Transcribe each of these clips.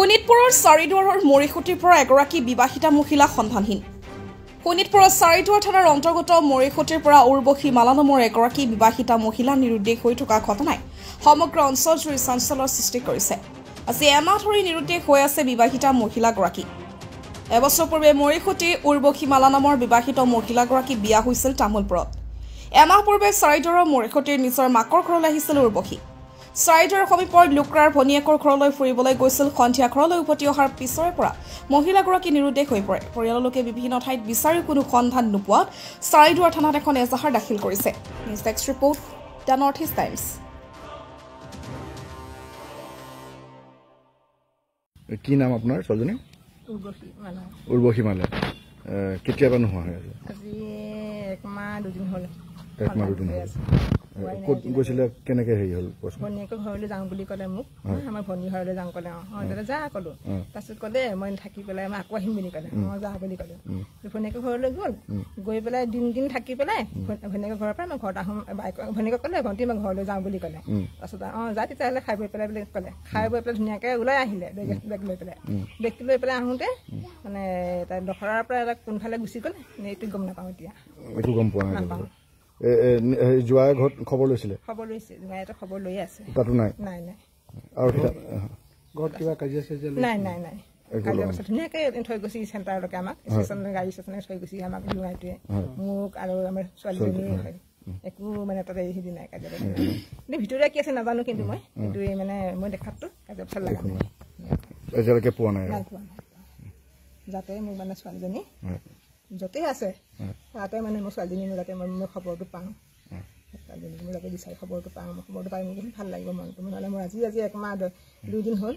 শোণিতপুৰৰ চাৰিদুৱাৰৰ মৰিখুটিৰ পৰা এগৰাকী বিবাহিতা মহিলা সন্ধানহীন। শোণিতপুৰৰ চাৰিদুৱাৰ থানাৰ অন্তৰ্গত মৰিখুটিৰ পৰা উৰ্বশী মালা নামৰ এগৰাকী বিবাহিতা মহিলা নিৰুদ্দেশ হৈ থকা ঘটনাই সমগ্ৰ অঞ্চলজুৰি চাঞ্চল্যৰ সৃষ্টি কৰিছে। আজি এমাহ ধৰি নিৰুদ্দেশ হৈ আছে বিবাহিতা মহিলাগৰাকী। এবছৰ পূৰ্বে মৰিখুটি উৰ্বশী মালা নামৰ বিবাহিত মহিলাগৰাকী বিয়া হৈছিল তামোলপুৰত। এমাহ পূৰ্বে চাৰিদুৱাৰৰ মৰিখুটিৰ নিজৰ মাকৰ ঘৰলৈ আহিছিল উৰ্বশী। চাৰিদুৱাৰ সমীপৰ লুকৰাৰ ভনীয়েকৰ ঘৰলৈ ফুৰিবলৈ গৈছিল। সন্ধিয়া ঘৰলৈ উভতি অহাৰ পিছৰে পৰা মহিলাগৰাকী নিৰুদ্দেশ হৈ পৰে। পৰিয়ালৰ লোকে বিভিন্ন ঠাইত বিচাৰি কোনো সন্ধান নোপোৱাত চাৰিদুৱাৰ থানাত এখন এজাহাৰ দাখিল কৰিছে। News desk report, the north east times. কি নাম আপোনাৰ ছোৱালীজনী? উৰ্বশী মালা। কেতিয়াবা নোহোৱা হৈ আছে? আজি একমাহ দুদিন হ'ল। ক'ত গৈছিলে, কেনেকে হেৰি হ'ল? ভনীয়েকৰ ঘৰলৈ যাওঁ বুলি ক'লে মোক, আমাৰ ভনীৰ ঘৰলৈ যাওঁ ক'লে। দাদা যা ক'লো। তাৰপিছত ক'লে মই থাকি পেলাই মই আকৌ আহিম বুলি ক'লে। মই যা বুলি ক'লো। ভনীয়েকৰ ঘৰলৈ গ'ল, গৈ পেলাই দিন থাকি পেলাই ভনীয়েকৰ ঘৰৰ পৰা মই ঘৰত আহোঁ। ভনীয়েকক ক'লে ভণ্টি মই ঘৰলৈ যাওঁ বুলি ক'লে। তাৰপিছত যা তেতিয়াহ'লে খাই বৈ পেলাই বুলি ক'লে। খাই বৈ পেলাই ধুনীয়াকৈ ওলাই আহিলে বেগ লৈ পেলাই। বেগটো লৈ পেলাই আহোঁতে মানে তাই দখৰাৰ পৰা এটা কোনফালে গুচি গ'ল এইটো গম নাপাওঁ। এতিয়া একো গম পোৱা নাই। জোৱাই ঘৰত খবৰ লৈছিলে? খবৰ লৈছে, জোৱাইটো খবৰ লৈ আছে। তাতো নাই? নাই নাই। আৰু ঘৰত কিবা কাজিয়া নাই নাই নাই। কাজিয়া পাছত ধুনীয়াকৈ থৈ গৈছে চেণ্টাৰলৈকে, আমাক ষ্টেচন গাড়ী ষ্টেচনে থৈ গৈছে আমাক জোৱাইটোৱে, মোক আৰু আমাৰ ছোৱালীজনী। একো মানে তাতে হেৰি নাই, কাজিয়া পাছত কিন্তু ভিতৰীয়া কি আছে নাজানো। কিন্তু কিন্তু মানে মই দেখাততো কাজিয়া পাছত লগা নাই, এতিয়ালৈকে পোৱা নাই। যাতে মোক মানে ছোৱালীজনী য'তেই আছে তাতে মানে মোৰ ছোৱালীজনী যাতে মই খবৰটো পাওঁ, ছোৱালীজনী মোৰ যাতে বিচাৰি খবৰটো পাওঁ। মই খবৰটো পাই মোক ভাল লাগিব মনটো। নহ'লে মোৰ আজি একমাহ 2 দিন হ'ল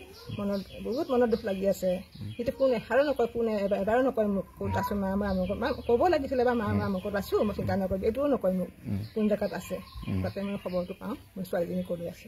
বহুত মনত দুখ লাগি আছে। সেইটো কোন এষাৰো নকয়, কোন এবাৰো নকয় মোক ক'ত আছোঁ মা, মই আমুকত মা ক'ব লাগিছিলে বা মা মই আমুকত আছোঁ, মই চিন্তা নকৰিবি, এইটোও নকয় মোক কোন জেগাত আছে। তাতে মই খবৰটো পাওঁ মোৰ ছোৱালীজনী ক'লৈ আছে।